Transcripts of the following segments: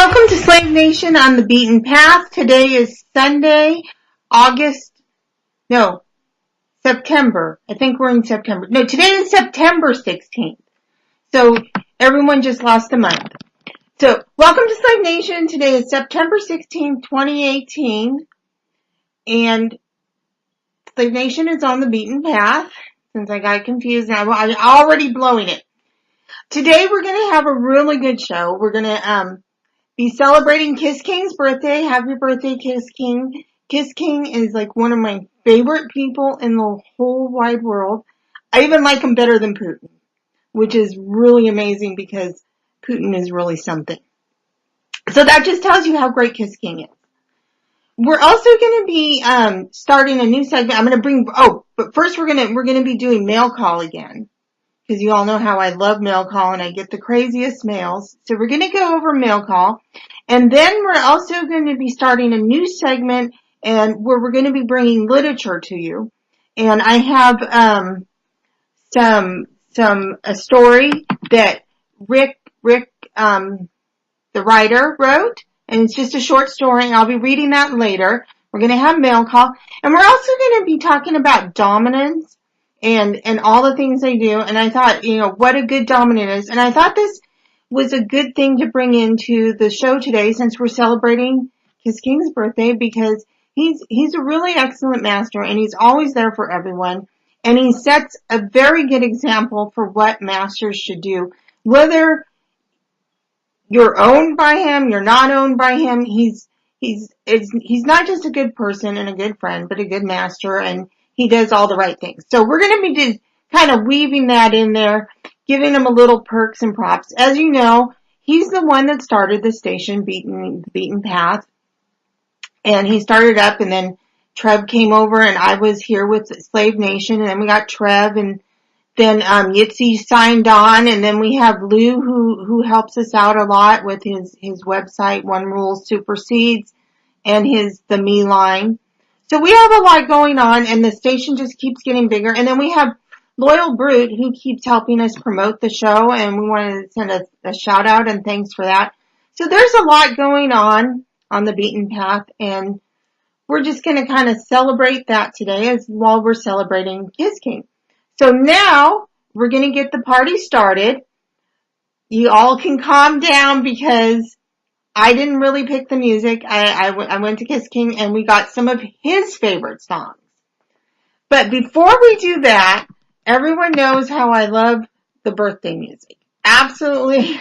Welcome to Slave Nation on the Beaten Path. Today is Sunday, September. I think we're in September. No, today is September 16th. So everyone just lost a month. So welcome to Slave Nation. Today is September 16th, 2018. And Slave Nation is on the Beaten Path. Since I got confused, I'm already blowing it. Today we're going to have a really good show. We're going to be celebrating KissKing's birthday. Happy birthday, KissKing. KissKing is like one of my favorite people in the whole wide world. I even like him better than Putin, which is really amazing because Putin is really something. So that just tells you how great KissKing is. We're also going to be starting a new segment. I'm going to but first we're going to be doing mail call again. Because you all know how I love mail call and I get the craziest mails. So we're going to go over mail call. And then we're also going to be starting a new segment and where we're going to be bringing literature to you. And I have a story that Rick the writer wrote, and it's just a short story. I'll be reading that later. We're going to have mail call, and we're also going to be talking about dominance and all the things they do. And I thought, what a good dominant is. And I thought this was a good thing to bring into the show today since we're celebrating KissKing's birthday, because he's a really excellent master and he's always there for everyone. And he sets a very good example for what masters should do. Whether you're owned by him, you're not owned by him, he's not just a good person and a good friend, but a good master, and he does all the right things. So we're going to be just kind of weaving that in there, giving him a little perks and props. As you know, he's the one that started the station, Beaten Path. And he started up, and then Trev came over, and I was here with Slave Nation, and then we got Trev, and then Yitzi signed on, and then we have Lou who helps us out a lot with his website, Rule Supersedes, and the Me line. So we have a lot going on, and the station just keeps getting bigger. And then we have Loyal Brute, who keeps helping us promote the show, and we want to send a shout out and thanks for that. So there's a lot going on the Beaten Path, and we're just going to kind of celebrate that today while we're celebrating KissKing. So now we're going to get the party started. You all can calm down because I didn't really pick the music. I went to KissKing and we got some of his favorite songs. But before we do that, everyone knows how I love the birthday music. Absolutely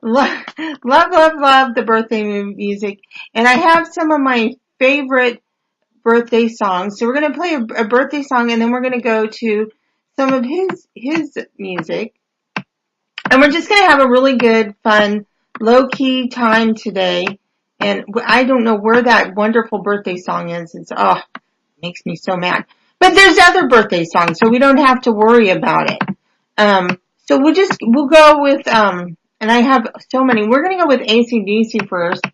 love the birthday music. And I have some of my favorite birthday songs. So we're going to play a birthday song, and then we're going to go to some of his music. And we're just going to have a really good, fun, low-key time today. And I don't know where that wonderful birthday song is. It makes me so mad. But there's other birthday songs, so we don't have to worry about it. So we'll go with, and I have so many. We're going to go with AC/DC first,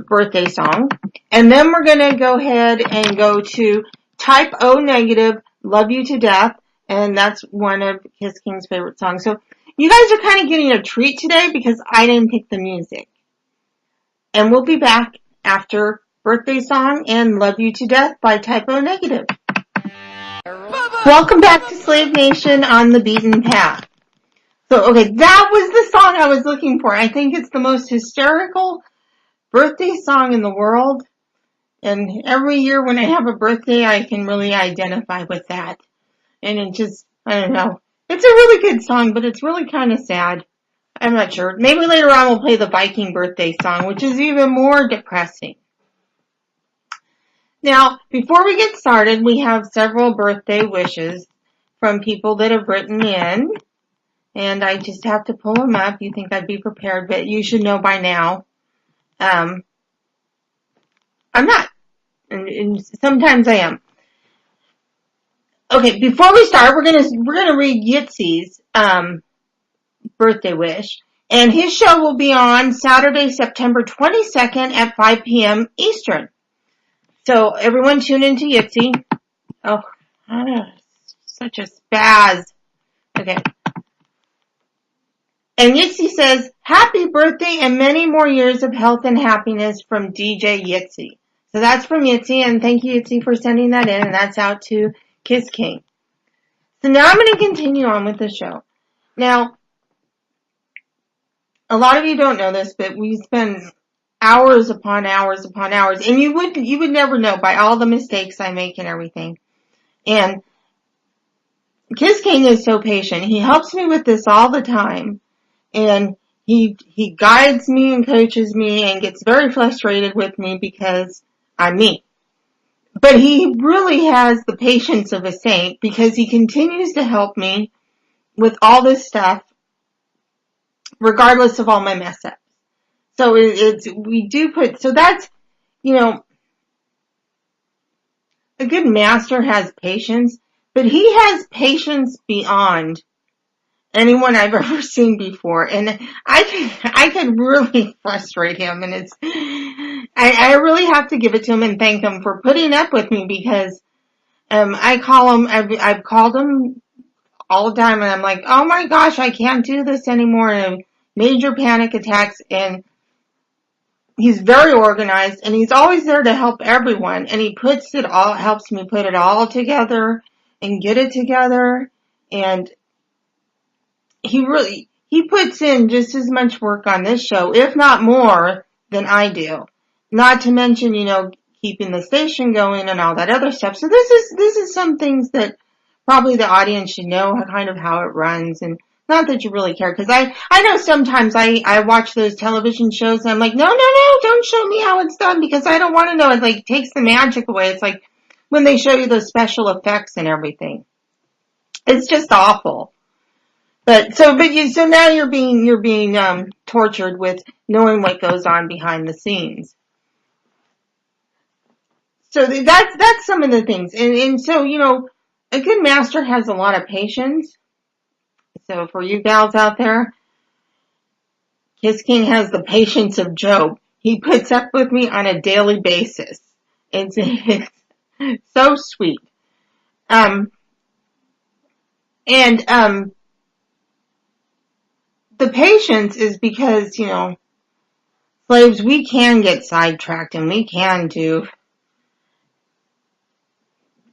birthday song. And then we're going to go ahead and go to Type O Negative, Love You to Death. And that's one of KissKing's favorite songs. So you guys are kind of getting a treat today because I didn't pick the music. And we'll be back after Birthday Song and Love You to Death by Type O Negative. Welcome back to Slave Nation on the Beaten Path. So, okay, that was the song I was looking for. I think it's the most hysterical birthday song in the world. And every year when I have a birthday, I can really identify with that. And it just, I don't know. It's a really good song, but it's really kind of sad. I'm not sure. Maybe later on we'll play the Viking birthday song, which is even more depressing. Now, before we get started, we have several birthday wishes from people that have written in. And I just have to pull them up. You think I'd be prepared, but you should know by now. I'm not. And sometimes I am. Okay, before we start, we're gonna read Yitzi's birthday wish, and his show will be on Saturday, September 22nd at 5 p.m. Eastern. So everyone tune into Yitzi. Oh, such a spaz. Okay. And Yitzy says, happy birthday and many more years of health and happiness from DJ Yitzy. So that's from Yitzy, and thank you, Yitzy, for sending that in, and that's out to KissKing. So now I'm going to continue on with the show. Now, a lot of you don't know this, but we spend hours upon hours upon hours, and you would never know by all the mistakes I make and everything. And KissKing is so patient. He helps me with this all the time, and he guides me and coaches me and gets very frustrated with me because I'm me. But he really has the patience of a saint because he continues to help me with all this stuff regardless of all my mess ups. So so that's, a good master has patience, but he has patience beyond anyone I've ever seen before. And I could really frustrate him, and I really have to give it to him and thank him for putting up with me because, I've called him all the time and I'm like, oh my gosh, I can't do this anymore. And major panic attacks, and he's very organized and he's always there to help everyone, and he helps me put it all together and get it together, and he puts in just as much work on this show, if not more, than I do. Not to mention, keeping the station going and all that other stuff. So this is some things that probably the audience should know kind of how it runs, and not that you really care, because I know sometimes I watch those television shows and I'm like, no, don't show me how it's done because I don't want to know. It like takes the magic away. It's like when they show you the special effects and everything. It's just awful. So now you're being tortured with knowing what goes on behind the scenes. So that's some of the things. And so, a good master has a lot of patience. So for you gals out there, KissKing has the patience of Job. He puts up with me on a daily basis. It's so sweet. The patience is because, slaves, we can get sidetracked and we can do,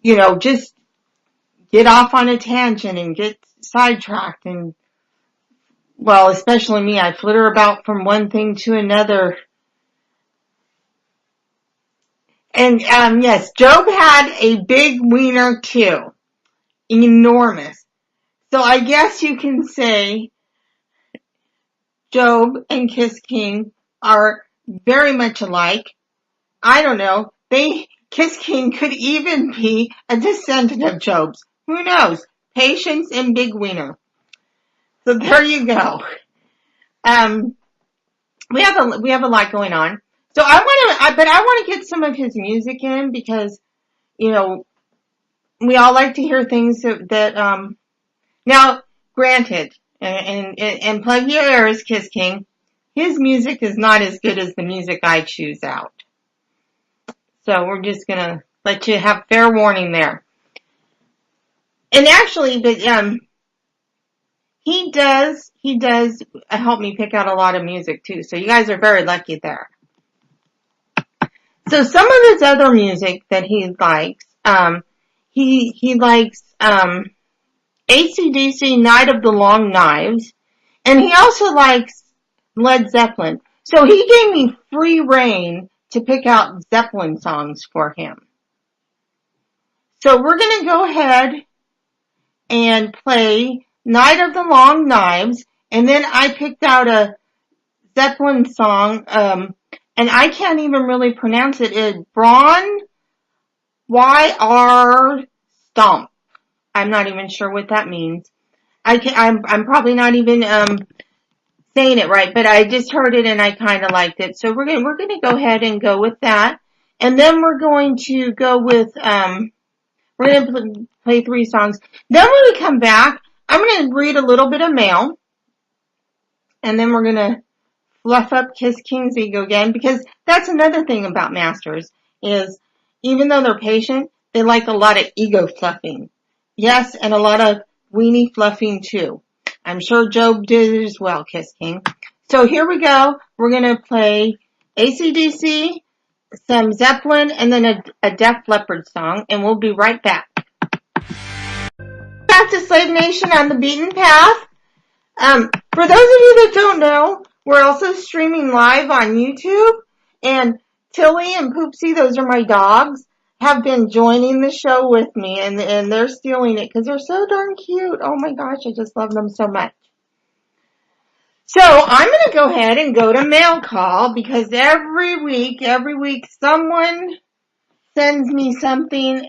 just get off on a tangent and get sidetracked, and well, especially me, I flitter about from one thing to another. And yes, Job had a big wiener too, enormous. So I guess you can say Job and KissKing are very much alike. I don't know. KissKing could even be a descendant of Job's. Who knows? Patience and big wiener. So there you go. We have a lot going on. So I want to get some of his music in because, we all like to hear things that now, granted, and plug your ears, KissKing, his music is not as good as the music I choose out. So we're just gonna let you have fair warning there. And actually, but he does help me pick out a lot of music too. So you guys are very lucky there. So some of his other music that he likes, he likes AC/DC, Night of the Long Knives, and he also likes Led Zeppelin. So he gave me free reign to pick out Zeppelin songs for him. So we're going to go ahead and play Night of the Long Knives, and then I picked out a Zeppelin song, and I can't even really pronounce it. It's Braun Y.R. Stomp. I'm not even sure what that means. I'm probably not even saying it right, but I just heard it and I kind of liked it. So we're going to go ahead and go with that. And then we're going to go with we're going to play 3 songs. Then when we come back, I'm going to read a little bit of mail. And then we're going to fluff up KissKing's ego again, because that's another thing about masters is even though they're patient, they like a lot of ego fluffing. Yes, and a lot of weenie fluffing too. I'm sure Job did it as well, KissKing. So here we go. We're going to play AC/DC, some Zeppelin, and then a Def Leppard song, and we'll be right back. Back to Slave Nation on the Beaten Path. For those of you that don't know, we're also streaming live on YouTube, and Tilly and Poopsie, those are my dogs, have been joining the show with me, and they're stealing it because they're so darn cute. Oh my gosh, I just love them so much. So I'm going to go ahead and go to mail call because every week someone sends me something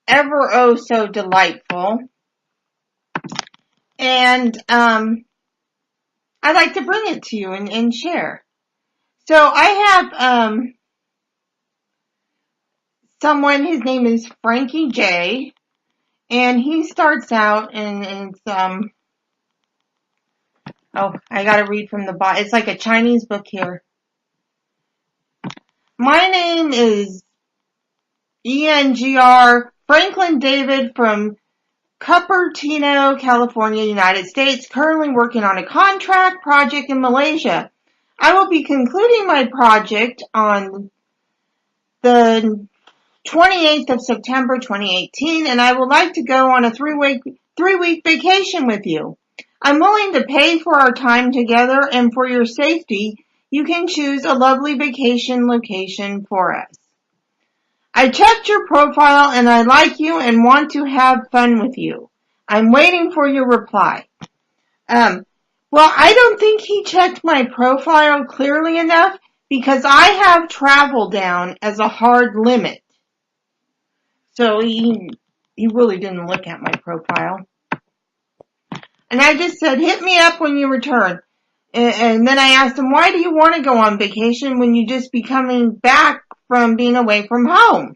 ever oh so delightful. And I'd like to bring it to you and share. So I have someone, his name is Frankie J, and he starts out and it's I gotta read from the bottom. It's like a Chinese book here. My name is ENGR Franklin David from Cupertino, California, United States, currently working on a contract project in Malaysia. I will be concluding my project on the 28th of September 2018, and I would like to go on a three-week vacation with you. I'm willing to pay for our time together, and for your safety, you can choose a lovely vacation location for us. I checked your profile and I like you and want to have fun with you. I'm waiting for your reply. Well, I don't think he checked my profile clearly enough because I have travel down as a hard limit. So he really didn't look at my profile. And I just said, hit me up when you return. And then I asked him, why do you want to go on vacation when you just be coming back from being away from home?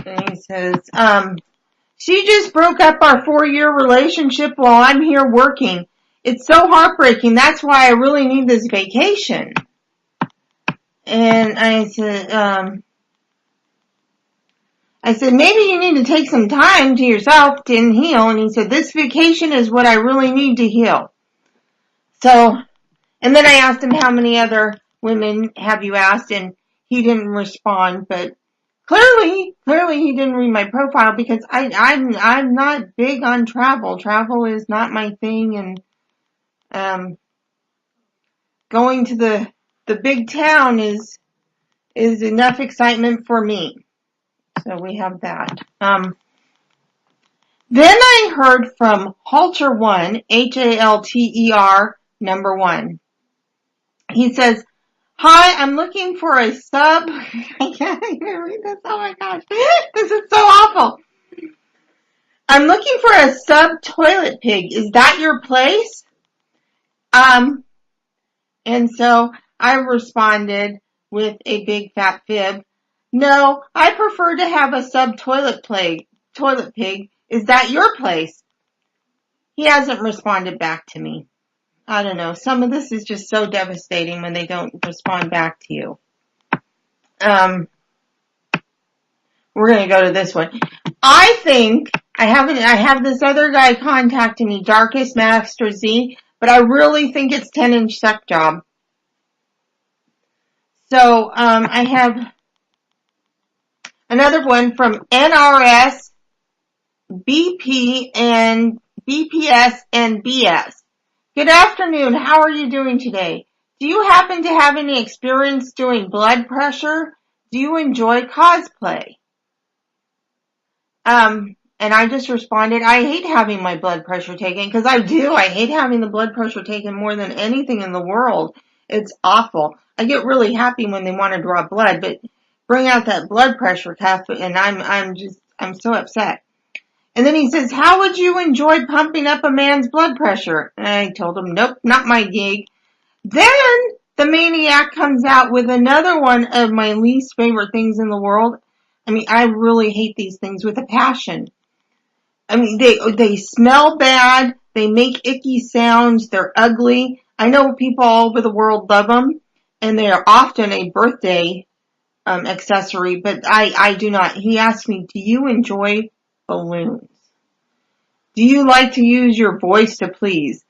And he says, she just broke up our 4-year relationship while I'm here working. It's so heartbreaking. That's why I really need this vacation. And I said, maybe you need to take some time to yourself to heal. And he said, this vacation is what I really need to heal. So, and then I asked him, how many other women have you asked? And he didn't respond, but clearly he didn't read my profile because I'm not big on travel. Travel is not my thing, and going to the big town is enough excitement for me. So we have that. Then I heard from Halter1, Halter number 1. He says, hi, I'm looking for a sub. I can't even read this. Oh my gosh. This is so awful. I'm looking for a sub toilet pig. Is that your place? And so I responded with a big fat fib. No, I prefer to have a sub toilet pig. Is that your place? He hasn't responded back to me. I don't know. Some of this is just so devastating when they don't respond back to you. We're going to go to this one. I think I have this other guy contacting me, Darkest Master Z, but I really think it's 10-inch suck job. So, I have another one from NRS, BP, and BPS and BS. Good afternoon. How are you doing today? Do you happen to have any experience doing blood pressure? Do you enjoy cosplay? And I just responded, I hate having my blood pressure taken, because I do. I hate having the blood pressure taken more than anything in the world. It's awful. I get really happy when they want to draw blood, but bring out that blood pressure cuff, and I'm so upset. And then he says, how would you enjoy pumping up a man's blood pressure? And I told him, nope, not my gig. Then the maniac comes out with another one of my least favorite things in the world. I mean, I really hate these things with a passion. I mean, they smell bad. They make icky sounds. They're ugly. I know people all over the world love them, and they are often a birthday accessory, but I do not. He asked me, do you enjoy balloons? do you like to use your voice to please?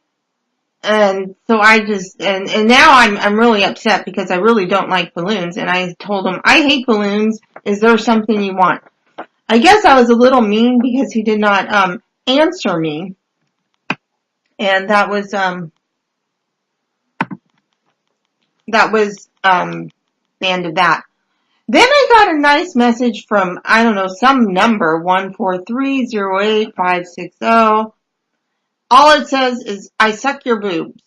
And so I just, and now I'm really upset because I really don't like balloons. And I told him, I hate balloons. Is there something you want? I guess I was a little mean because he did not, answer me. And that was the end of that. Then I got a nice message from, I don't know, some number, 143085560. All it says is, I suck your boobs.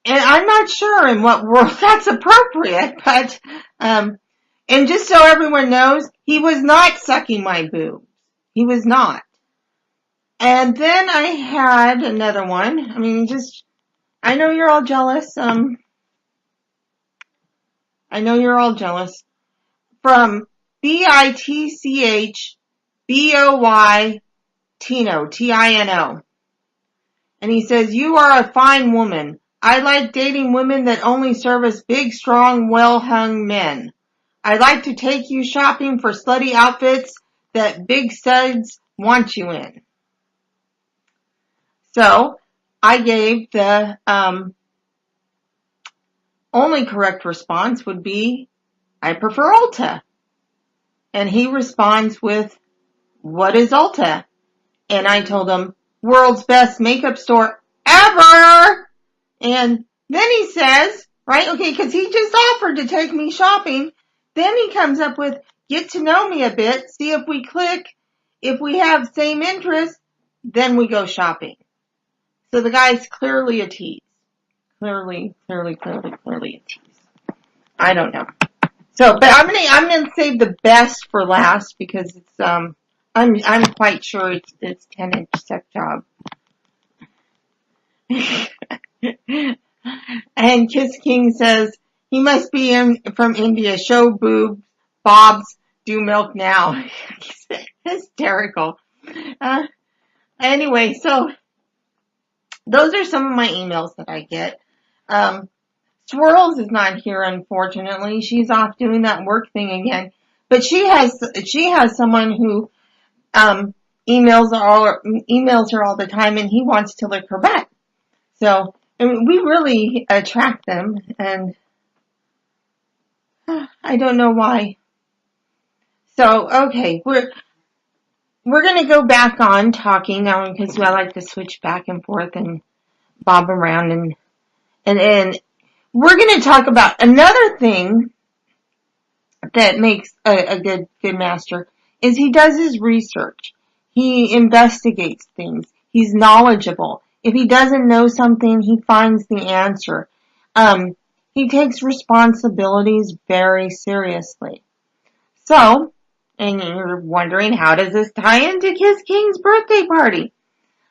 And I'm not sure in what world that's appropriate, but, and just so everyone knows, he was not sucking my boobs. He was not. And then I had another one. I mean, I know you're all jealous. I know you're all jealous. From BITCHBOY Tino, TINO. And he says, you are a fine woman. I like dating women that only service big, strong, well-hung men. I like to take you shopping for slutty outfits that big studs want you in. So, I gave the only correct response would be, I prefer Ulta. And he responds with, what is Ulta? And I told him, world's best makeup store ever. And then he says, right, okay, because he just offered to take me shopping. Then he comes up with, get to know me a bit, see if we click. If we have same interests, then we go shopping. So the guy's clearly a tease. Clearly a tease. I don't know. So, but I'm gonna save the best for last because it's, I'm quite sure it's 10-inch sex job. And KissKing says, he must be from India. Show boobs, bobs, do milk now. He's hysterical. Anyway, so those are some of my emails that I get. Swirls is not here, unfortunately. She's off doing that work thing again. But she has someone who emails her all the time, and he wants to lick her butt. So, I mean, we really attract them, and I don't know why. So, okay, we're going to go back on talking now because I like to switch back and forth and bob around, and we're going to talk about another thing that makes a good master is he does his research. He investigates things. He's knowledgeable. If he doesn't know something, he finds the answer. He takes responsibilities very seriously. So, and you're wondering, how does this tie into KissKing's birthday party?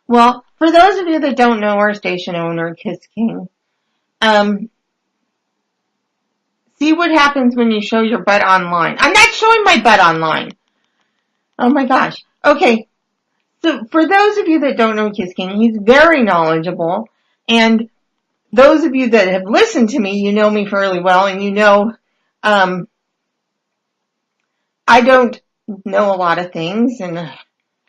Well, for those of you that don't know our station owner, KissKing, see what happens when you show your butt online. I'm not showing my butt online. Oh my gosh. Okay. So for those of you that don't know KissKing, he's very knowledgeable. And those of you that have listened to me, you know me fairly well. And you know, I don't know a lot of things and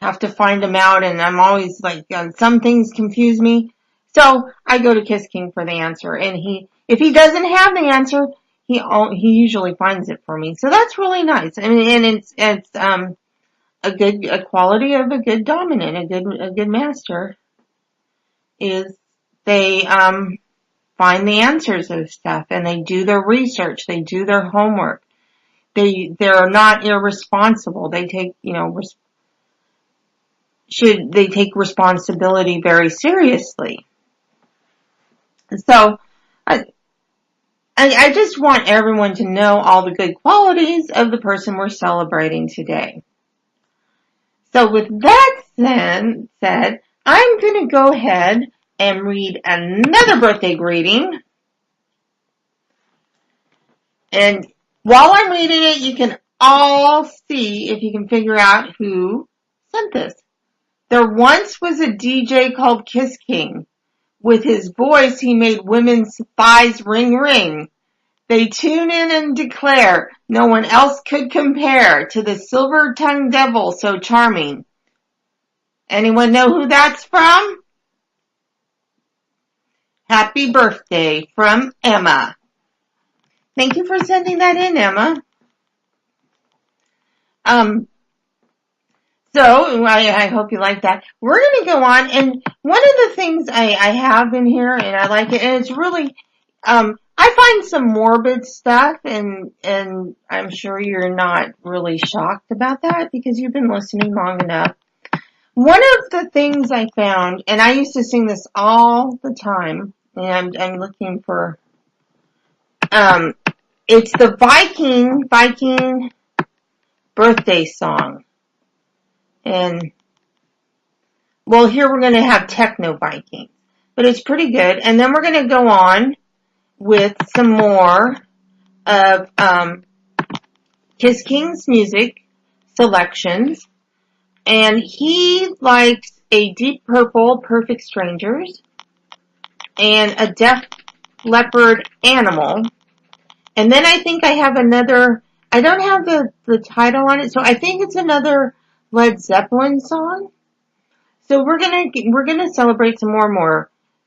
have to find them out. And I'm always like, some things confuse me. So I go to KissKing for the answer. And if he doesn't have the answer, he usually finds it for me. So that's really nice. I mean, and it's a quality of a good dominant, a good master is they, find the answers of stuff and they do their research. They do their homework. They're not irresponsible. They take, they take responsibility very seriously. So, I just want everyone to know all the good qualities of the person we're celebrating today. So with that said, I'm going to go ahead and read another birthday greeting. And while I'm reading it, you can all see if you can figure out who sent this. There once was a DJ called KissKing. With his voice, he made women's thighs ring ring. They tune in and declare no one else could compare to the silver-tongued devil so charming. Anyone know who that's from? Happy birthday from Emma. Thank you for sending that in, Emma. So I hope you like that. We're going to go on, and one of the things I have in here, and I like it, and it's really, I find some morbid stuff, and I'm sure you're not really shocked about that because you've been listening long enough. One of the things I found, and I used to sing this all the time, and I'm looking for, it's the Viking birthday song. And, well, here we're going to have Techno Vikings, but it's pretty good. And then we're going to go on with some more of KissKing's music selections. And he likes a Deep Purple, Perfect Strangers, and a Def Leppard, Animal. And then I think I have another, I don't have the title on it, so I think it's another Led Zeppelin song. So we're gonna celebrate some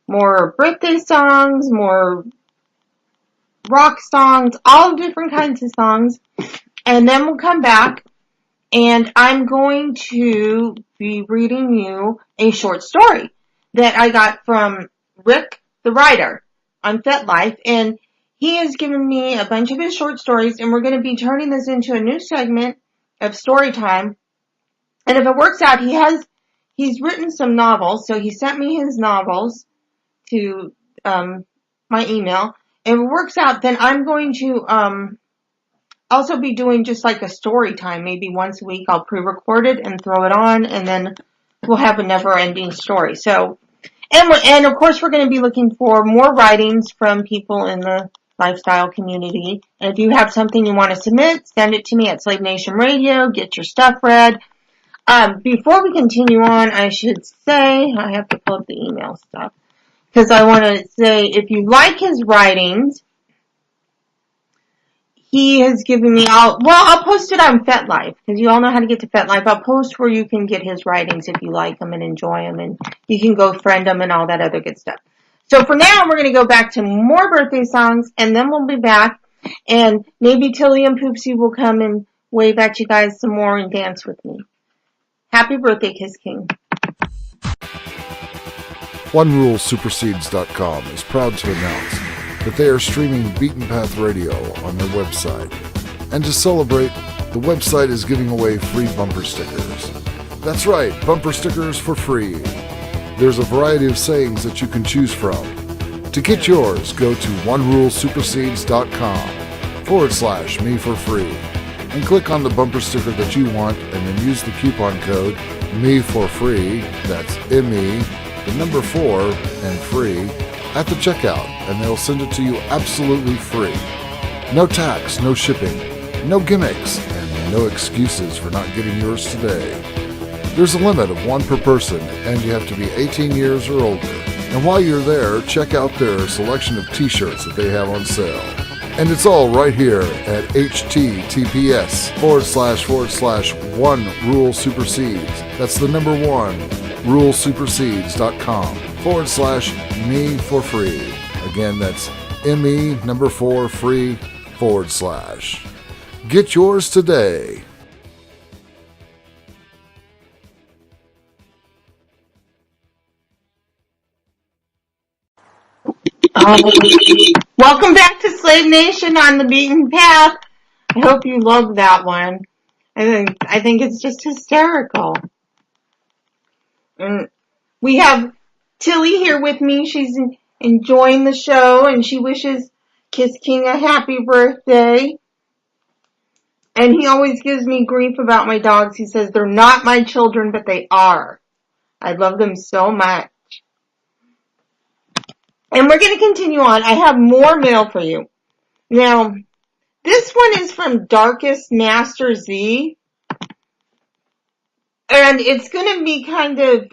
more birthday songs, more rock songs, all different kinds of songs. And then we'll come back and I'm going to be reading you a short story that I got from Rick, the writer, on FetLife, and he has given me a bunch of his short stories, and we're going to be turning this into a new segment of story time. And if it works out, he's written some novels, so he sent me his novels to my email. If it works out, then I'm going to also be doing just like a story time. Maybe once a week I'll pre-record it and throw it on, and then we'll have a never-ending story. So, and of course we're going to be looking for more writings from people in the lifestyle community. And if you have something you want to submit, send it to me at Slave Nation Radio. Get your stuff read. Before we continue on, I should say, I have to pull up the email stuff, because I want to say, if you like his writings, he has given me I'll post it on FetLife, because you all know how to get to FetLife. I'll post where you can get his writings if you like them and enjoy them, and you can go friend them and all that other good stuff. So for now, we're going to go back to more birthday songs, and then we'll be back, and maybe Tilly and Poopsie will come and wave at you guys some more and dance with me. Happy birthday, KissKing. OneRuleSupersedes.com is proud to announce that they are streaming Beaten Path Radio on their website. And to celebrate, the website is giving away free bumper stickers. That's right, bumper stickers for free. There's a variety of sayings that you can choose from. To get yours, go to OneRuleSupersedes.com/me for free. And click on the bumper sticker that you want, and then use the coupon code ME4FREE, that's ME, the number 4, and free, at the checkout, and they'll send it to you absolutely free. No tax, no shipping, no gimmicks, and no excuses for not getting yours today. There's a limit of 1 per person, and you have to be 18 years or older. And while you're there, check out their selection of t-shirts that they have on sale. And it's all right here at https://OneRuleSupersedes. That's the number 1, rulesupersedes.com/me for free. Again, that's ME number 4 free /. Get yours today. Welcome back to Slave Nation on the Beaten Path. I hope you loved that one. I think it's just hysterical. And we have Tilly here with me. She's enjoying the show, and she wishes KissKing a happy birthday. And he always gives me grief about my dogs. He says they're not my children, but they are. I love them so much. And we're going to continue on. I have more mail for you. Now, this one is from Darkest Master Z. And it's going to be kind of,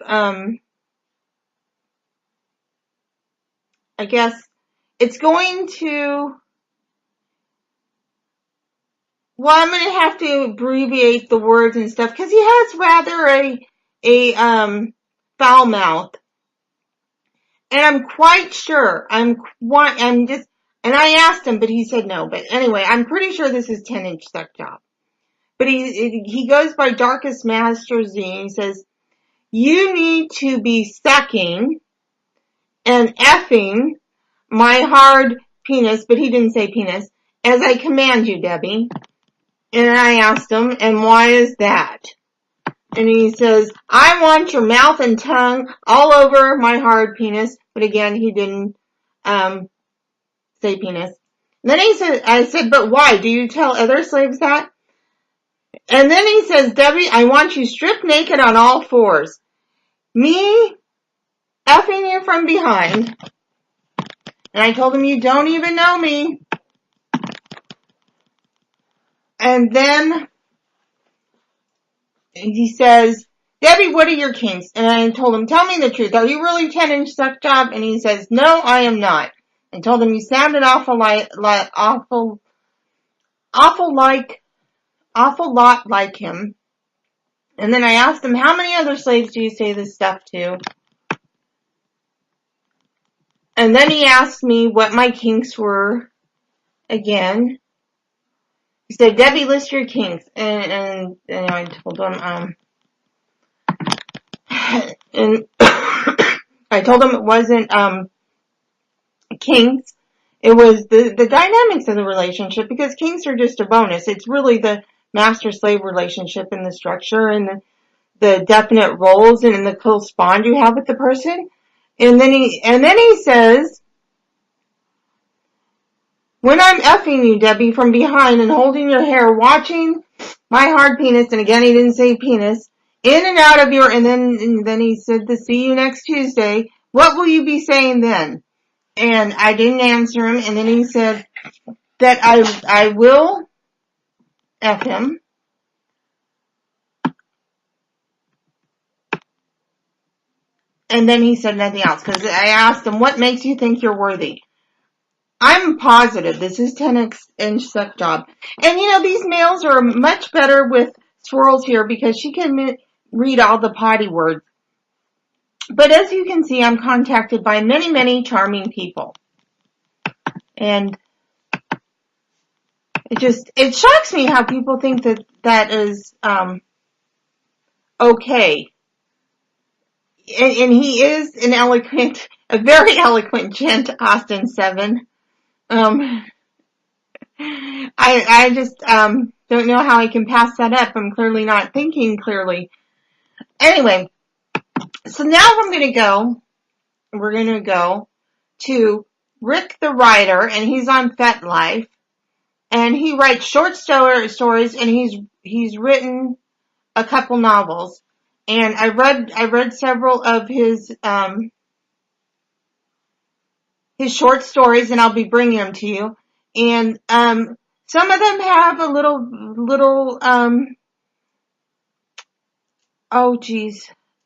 I guess, it's going to, well, I'm going to have to abbreviate the words and stuff, because he has rather foul mouth. And I'm quite sure, and I asked him, but he said no. But anyway, I'm pretty sure this is 10-inch suck job. But he goes by Darkest Master Z, and he says, you need to be sucking and effing my hard penis, but he didn't say penis, as I command you, Debbie. And I asked him, and why is that? And he says, I want your mouth and tongue all over my hard penis. But again, he didn't say penis. And then I said, but why? Do you tell other slaves that? And then he says, Debbie, I want you stripped naked on all fours. Me effing you from behind. And I told him, you don't even know me. And then he says, Debbie, what are your kinks? And I told him, tell me the truth. Are you really 10-inch suck job? And he says, no, I am not. I told him, you sounded awful lot like him. And then I asked him, how many other slaves do you say this stuff to? And then he asked me what my kinks were again. He said, Debbie, list your kinks. And I told him, and I told him it wasn't, kinks. It was the dynamics of the relationship, because kinks are just a bonus. It's really the master-slave relationship and the structure and the definite roles and the close bond you have with the person. And then he says, when I'm effing you, Debbie, from behind and holding your hair, watching my hard penis, and again he didn't say penis, in and out of your, and then he said to see you next Tuesday, what will you be saying then? And I didn't answer him, and then he said that I will F him. And then he said nothing else, because I asked him, what makes you think you're worthy? I'm positive this is 10-inch suck job. And these males are much better with Swirls here, because she can read all the potty words. But as you can see, I'm contacted by many, many charming people. And it shocks me how people think that is, okay. And he is a very eloquent gent, Austin 7. I just, don't know how I can pass that up. I'm clearly not thinking clearly. Anyway, so now we're going to go to Rick the writer, and he's on FetLife, and he writes short stories, and he's written a couple novels. And I read several of his short stories, and I'll be bringing them to you. And some of them have a little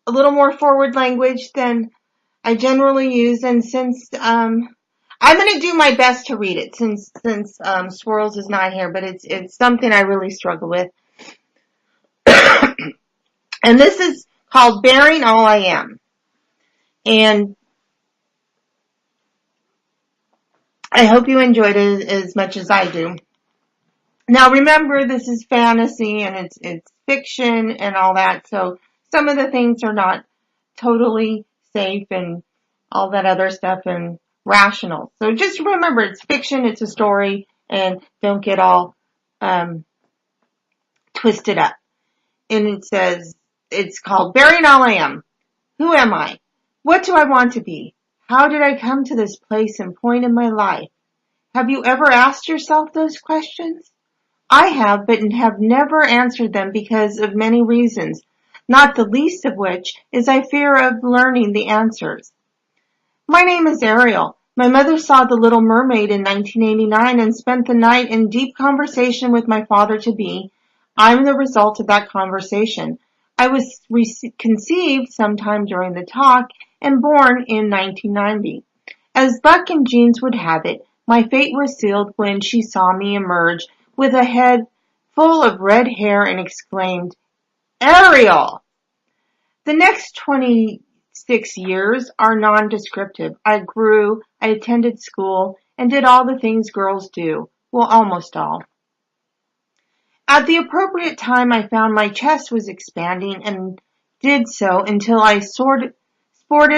a little more forward language than I generally use. And since I'm going to do my best to read it, since Swirls is not here, but it's something I really struggle with. And this is called Bearing All I Am. And I hope you enjoyed it as much as I do. Now remember, this is fantasy and it's fiction and all that, so some of the things are not totally safe and all that other stuff and rational. So just remember, it's fiction, it's a story, and don't get all twisted up. And it says, it's called Bearing All I Am. Who am I? What do I want to be? How did I come to this place and point in my life? Have you ever asked yourself those questions? I have, but have never answered them because of many reasons, not the least of which is I fear of learning the answers. My name is Ariel. My mother saw The Little Mermaid in 1989 and spent the night in deep conversation with my father-to-be. I'm the result of that conversation. I was conceived sometime during the talk and born in 1990. As Buck and Jeans would have it, my fate was sealed when she saw me emerge with a head full of red hair and exclaimed, Ariel! The next 26 years are non-descriptive. I grew, I attended school, and did all the things girls do. Well, almost all. At the appropriate time, I found my chest was expanding and did so until I sported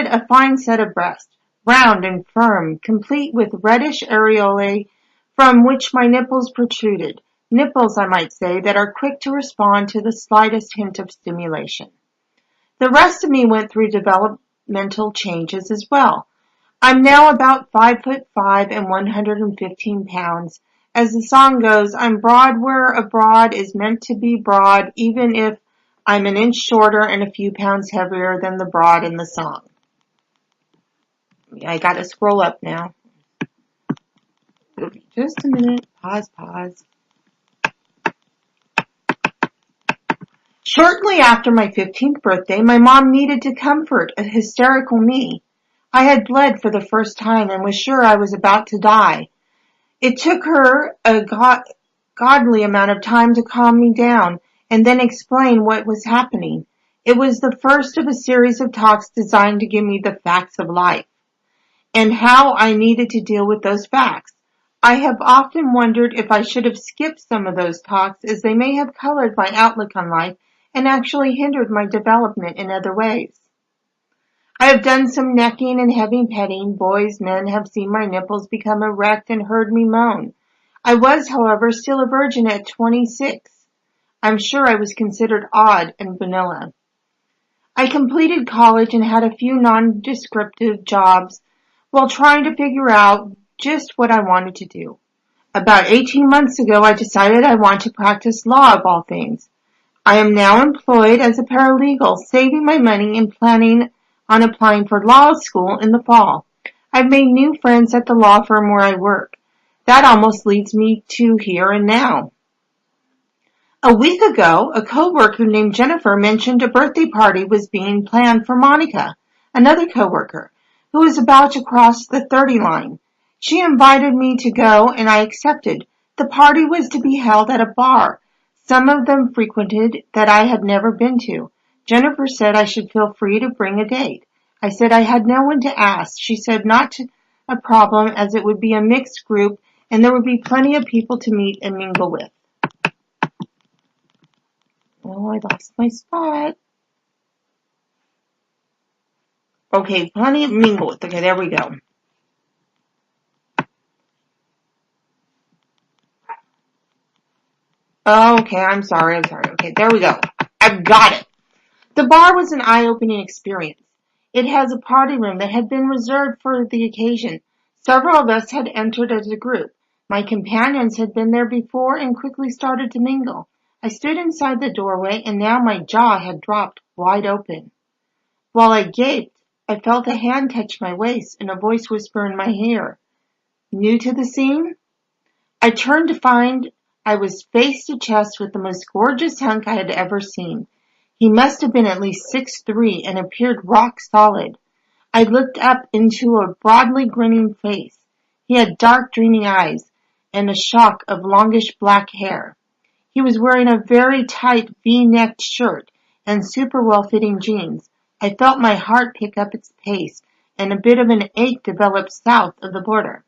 a fine set of breasts, round and firm, complete with reddish areolae from which my nipples protruded. Nipples, I might say, that are quick to respond to the slightest hint of stimulation. The rest of me went through developmental changes as well. I'm now about 5'5" and 115 pounds. As the song goes, I'm broad where a broad is meant to be broad, even if I'm an inch shorter and a few pounds heavier than the broad in the song. I gotta scroll up now. Just a minute. Pause. Shortly after my 15th birthday, my mom needed to comfort a hysterical me. I had bled for the first time and was sure I was about to die. It took her a godly amount of time to calm me down and then explain what was happening. It was the first of a series of talks designed to give me the facts of life and how I needed to deal with those facts. I have often wondered if I should have skipped some of those talks, as they may have colored my outlook on life and actually hindered my development in other ways. I have done some necking and heavy petting. Boys, men have seen my nipples become erect and heard me moan. I was, however, still a virgin at 26. I'm sure I was considered odd and vanilla. I completed college and had a few non-descriptive jobs while trying to figure out just what I wanted to do. About 18 months ago, I decided I want to practice law of all things. I am now employed as a paralegal, saving my money and planning on applying for law school in the fall. I've made new friends at the law firm where I work. That almost leads me to here and now. A week ago, a coworker named Jennifer mentioned a birthday party was being planned for Monica, another coworker, who was about to cross the 30 line. She invited me to go, and I accepted. The party was to be held at a bar some of them frequented that I had never been to. Jennifer said I should feel free to bring a date. I said I had no one to ask. She said not a problem, as it would be a mixed group and there would be plenty of people to meet and mingle with. Oh, I lost my spot. Okay, plenty of mingle with. Okay, there we go. Okay, I'm sorry. Okay, there we go. I've got it. The bar was an eye-opening experience. It has a party room that had been reserved for the occasion. Several of us had entered as a group. My companions had been there before and quickly started to mingle. I stood inside the doorway, and now my jaw had dropped wide open. While I gaped, I felt a hand touch my waist and a voice whisper in my ear. New to the scene? I turned to find I was face to chest with the most gorgeous hunk I had ever seen. He must have been at least 6'3" and appeared rock solid. I looked up into a broadly grinning face. He had dark, dreamy eyes and a shock of longish black hair. He was wearing a very tight V-necked shirt and super well-fitting jeans. I felt my heart pick up its pace, and a bit of an ache developed south of the border.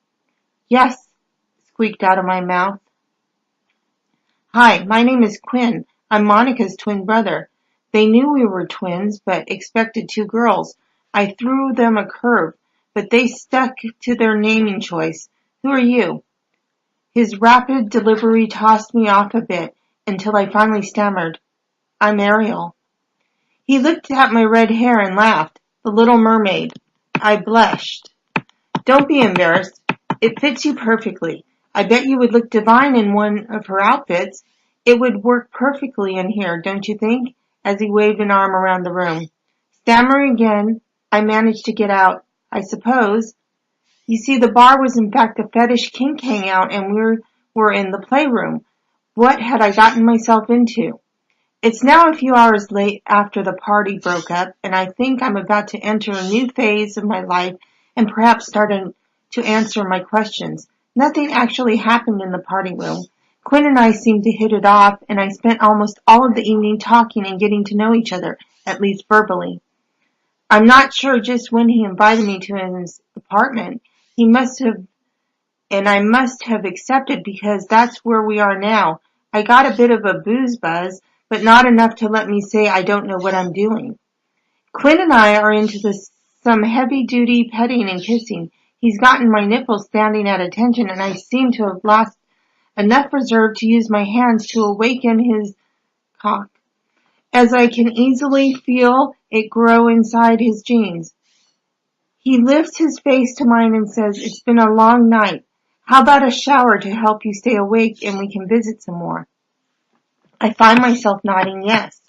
Yes, squeaked out of my mouth. Hi, my name is Quinn. I'm Monica's twin brother. They knew we were twins, but expected 2 girls. I threw them a curve, but they stuck to their naming choice. Who are you? His rapid delivery tossed me off a bit until I finally stammered. I'm Ariel. He looked at my red hair and laughed. The Little Mermaid. I blushed. Don't be embarrassed. It fits you perfectly. I bet you would look divine in one of her outfits. It would work perfectly in here, don't you think? As he waved an arm around the room. Stammering again, I managed to get out. I suppose. You see, the bar was in fact a fetish kink hangout, and we were in the playroom. What had I gotten myself into? It's now a few hours late after the party broke up, and I think I'm about to enter a new phase of my life and perhaps start to answer my questions. Nothing actually happened in the party room. Quinn and I seemed to hit it off, and I spent almost all of the evening talking and getting to know each other. at least verbally. I'm not sure just when he invited me to his apartment. He must have, and I must have accepted because that's where we are now. I got a bit of a booze buzz, but not enough to let me say I don't know what I'm doing. Quinn and I are into some heavy-duty petting and kissing. He's gotten my nipples standing at attention, and I seem to have lost enough reserve to use my hands to awaken his cock, as I can easily feel it grow inside his jeans. He lifts his face to mine and says, "It's been a long night. How about a shower to help you stay awake and we can visit some more?" I find myself nodding yes.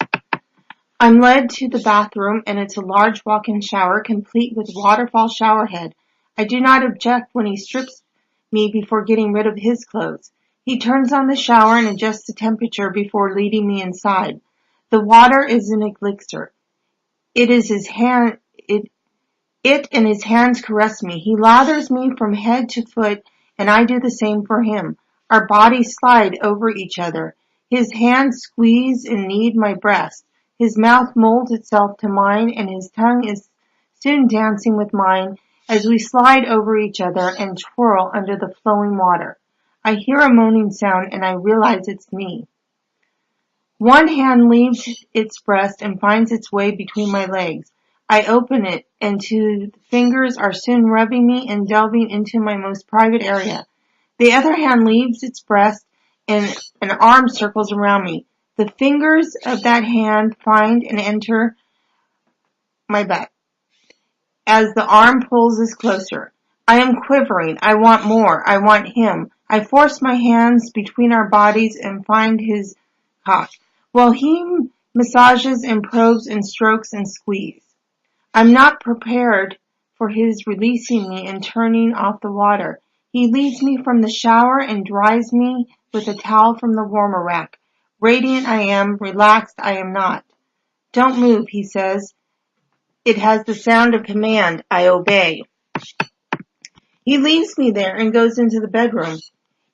I'm led to the bathroom, and it's a large walk-in shower complete with waterfall shower head. I do not object when he strips me before getting rid of his clothes. He turns on the shower and adjusts the temperature before leading me inside. The water is an elixir. It and his hands caress me. He lathers me from head to foot, and I do the same for him. Our bodies slide over each other. His hands squeeze and knead my breast. His mouth molds itself to mine, and his tongue is soon dancing with mine as we slide over each other and twirl under the flowing water. I hear a moaning sound, and I realize it's me. One hand leaves its breast and finds its way between my legs. I open it, and two fingers are soon rubbing me and delving into my most private area. The other hand leaves its breast, and an arm circles around me. The fingers of that hand find and enter my butt as the arm pulls us closer. I am quivering. I want more. I want him. I force my hands between our bodies and find his cock, while he massages and probes and strokes and squeezes. I'm not prepared for his releasing me and turning off the water. He leads me from the shower and dries me with a towel from the warmer rack. Radiant I am, relaxed I am not. "Don't move," he says. It has the sound of command. I obey. He leaves me there and goes into the bedroom.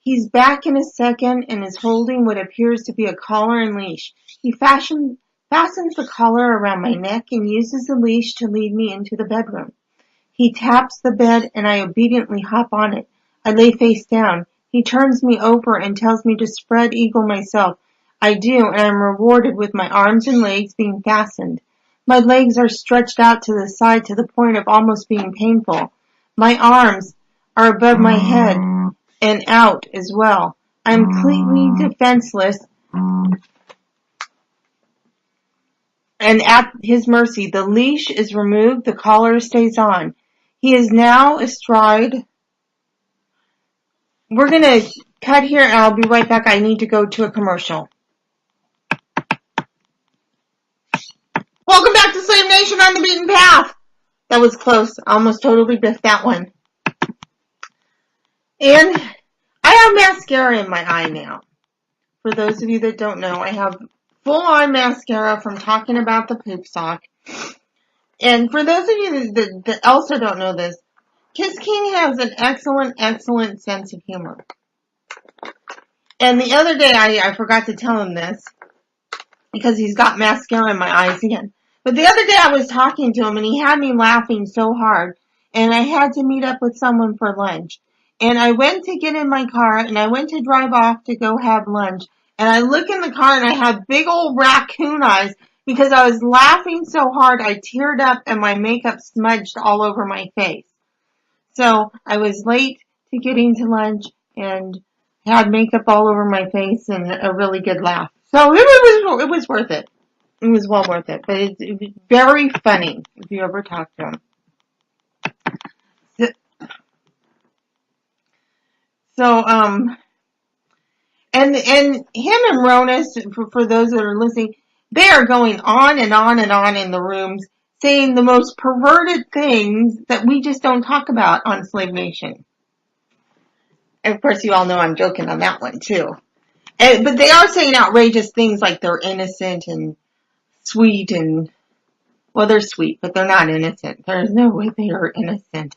He's back in a second and is holding what appears to be a collar and leash. He fastens the collar around my neck and uses the leash to lead me into the bedroom. He taps the bed and I obediently hop on it. I lay face down. He turns me over and tells me to spread eagle myself. I do, and I'm rewarded with my arms and legs being fastened. My legs are stretched out to the side to the point of almost being painful. My arms are above my head and out as well. I'm completely defenseless and at his mercy. The leash is removed, the collar stays on. He is now astride. We're going to cut here and I'll be right back. I need to go to a commercial. Welcome back to Slave Nation on the Beaten Path. That was close. I almost totally biffed that one. And I have mascara in my eye now. For those of you that don't know, I have full-on mascara from talking about the poop sock. And for those of you that also don't know this, KissKing has an excellent sense of humor. And the other day, I forgot to tell him this, because he's got mascara in my eyes again. But the other day I was talking to him and he had me laughing so hard, and I had to meet up with someone for lunch. And I went to get in my car and I went to drive off to go have lunch. And I look in the car and I had big old raccoon eyes because I was laughing so hard I teared up and my makeup smudged all over my face. So I was late to getting to lunch and had makeup all over my face and a really good laugh. So it was worth it. It was well worth it. But it was very funny if you ever talk to him. So, and him and Ronus, for those that are listening, they are going on and on and on in the rooms saying the most perverted things that we just don't talk about on Slave Nation. And of course you all know I'm joking on that one too. But they are saying outrageous things like they're innocent and sweet and, well, they're sweet, but they're not innocent. There's no way they are innocent.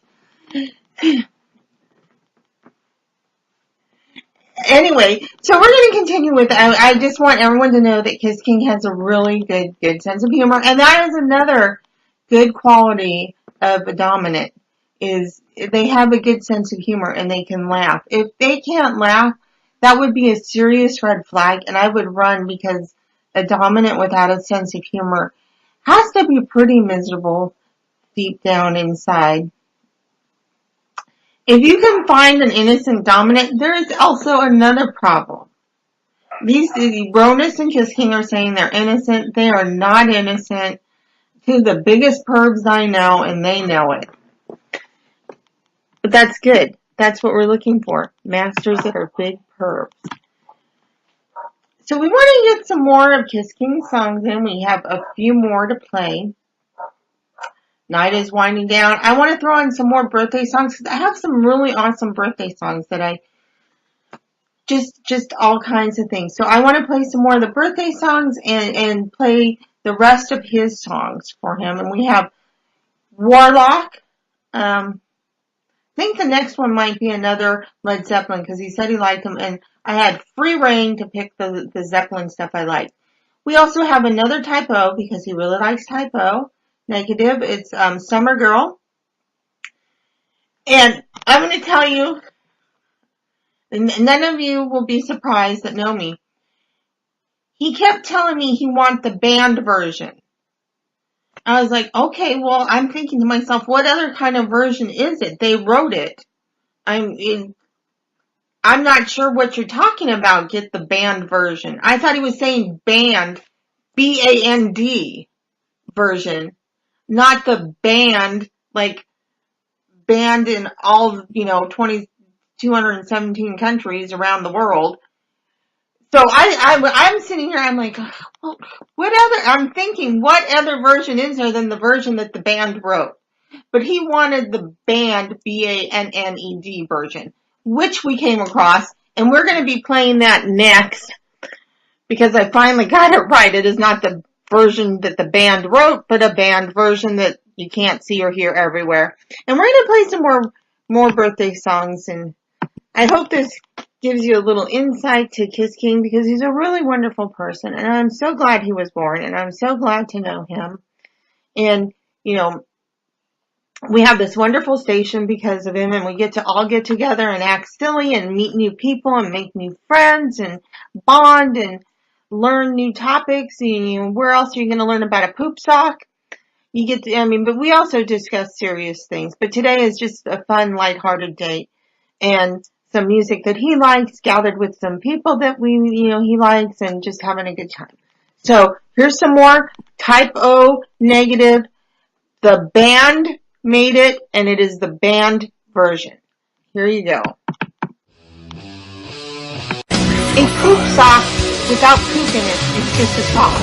Anyway, so we're going to continue with, I just want everyone to know that KissKing has a really good sense of humor. And that is another good quality of a dominant, is they have a good sense of humor and they can laugh. If they can't laugh, that would be a serious red flag, and I would run, because a dominant without a sense of humor has to be pretty miserable deep down inside. If you can find an innocent dominant, there is also another problem. These Ronus and KissKing are saying they're innocent. They are not innocent. Two of the biggest pervs I know, and they know it. But that's good. That's what we're looking for. Masters that are big pervs. So we want to get some more of KissKing songs in. We have a few more to play. Night is winding down. I want to throw in some more birthday songs, because I have some really awesome birthday songs that I just all kinds of things. So I want to play some more of the birthday songs and play the rest of his songs for him. And we have Warlock. I think the next one might be another Led Zeppelin, because he said he liked them, and I had free reign to pick the Zeppelin stuff I like. We also have another Type O, because he really likes Type O. Negative, it's Summer Girl. And I'm going to tell you, and none of you will be surprised that know me, he kept telling me he wants the band version. I was like, okay, well, I'm thinking to myself, what other kind of version is it? They wrote it. I'm not sure what you're talking about, get the band version. I thought he was saying band, B-A-N-D version, not the band, like band in all, 217 countries around the world. So I'm sitting here, I'm like, well, I'm thinking, what other version is there than the version that the band wrote? But he wanted the band, B-A-N-N-E-D version, which we came across, and we're going to be playing that next, because I finally got it right. It is not the version that the band wrote, but a band version that you can't see or hear everywhere. And we're going to play some more birthday songs, and I hope this gives you a little insight to KissKing, because he's a really wonderful person, and I'm so glad he was born, and I'm so glad to know him. And, we have this wonderful station because of him, and we get to all get together and act silly and meet new people and make new friends and bond and learn new topics. Where else are you going to learn about a poop sock? But we also discuss serious things. But today is just a fun, lighthearted day, and some music that he likes, gathered with some people that he likes, and just having a good time. So here's some more Type O, Negative. The band made it, and it is the band version. Here you go. A poop sock without poop in it is just a sock.